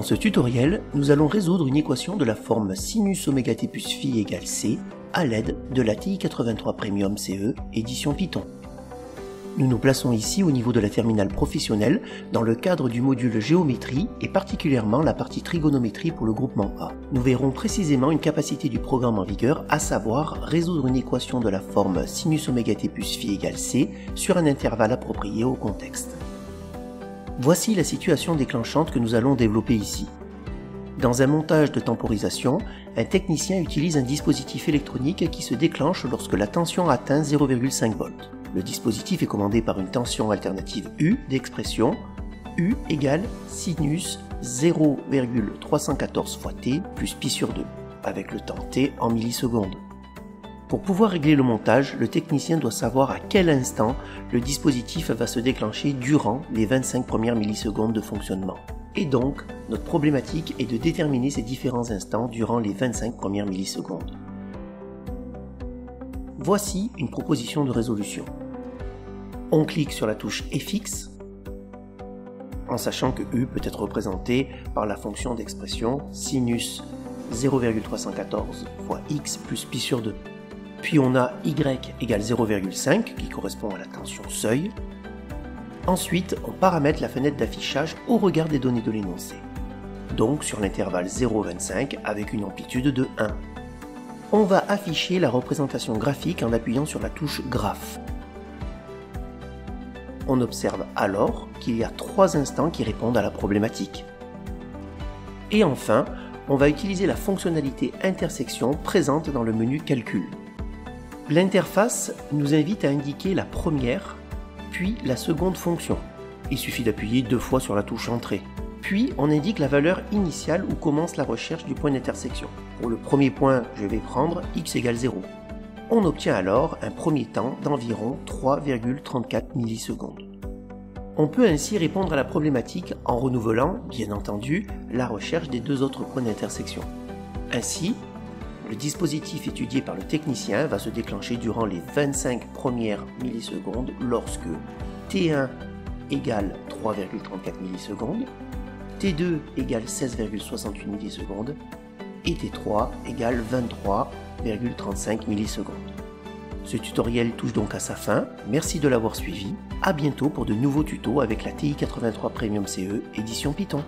Dans ce tutoriel, nous allons résoudre une équation de la forme sinus oméga t plus phi égale c à l'aide de la TI-83 Premium CE édition Python. Nous nous plaçons ici au niveau de la terminale professionnelle dans le cadre du module géométrie et particulièrement la partie trigonométrie pour le groupement A. Nous verrons précisément une capacité du programme en vigueur, à savoir résoudre une équation de la forme sinus oméga t plus phi égale c sur un intervalle approprié au contexte. Voici la situation déclenchante que nous allons développer ici. Dans un montage de temporisation, un technicien utilise un dispositif électronique qui se déclenche lorsque la tension atteint 0,5 V. Le dispositif est commandé par une tension alternative U d'expression U égale sinus 0,314 fois t plus pi sur 2, avec le temps t en millisecondes. Pour pouvoir régler le montage, le technicien doit savoir à quel instant le dispositif va se déclencher durant les 25 premières millisecondes de fonctionnement. Et donc, notre problématique est de déterminer ces différents instants durant les 25 premières millisecondes. Voici une proposition de résolution. On clique sur la touche FX, en sachant que U peut être représenté par la fonction d'expression sinus 0,314 fois x plus pi sur 2. Puis on a y égale 0,5 qui correspond à la tension seuil. Ensuite, on paramètre la fenêtre d'affichage au regard des données de l'énoncé. Donc sur l'intervalle 0,25 avec une amplitude de 1. On va afficher la représentation graphique en appuyant sur la touche Graphe. On observe alors qu'il y a 3 instants qui répondent à la problématique. Et enfin, on va utiliser la fonctionnalité intersection présente dans le menu Calcul. L'interface nous invite à indiquer la première, puis la seconde fonction. Il suffit d'appuyer 2 fois sur la touche Entrée. Puis on indique la valeur initiale où commence la recherche du point d'intersection. Pour le premier point, je vais prendre x égale 0. On obtient alors un premier temps d'environ 3,34 millisecondes. On peut ainsi répondre à la problématique en renouvelant, bien entendu, la recherche des 2 autres points d'intersection. Ainsi, le dispositif étudié par le technicien va se déclencher durant les 25 premières millisecondes lorsque T1 égale 3,34 millisecondes, T2 égale 16,68 millisecondes et T3 égale 23,35 millisecondes. Ce tutoriel touche donc à sa fin, merci de l'avoir suivi, à bientôt pour de nouveaux tutos avec la TI-83 Premium CE édition Python.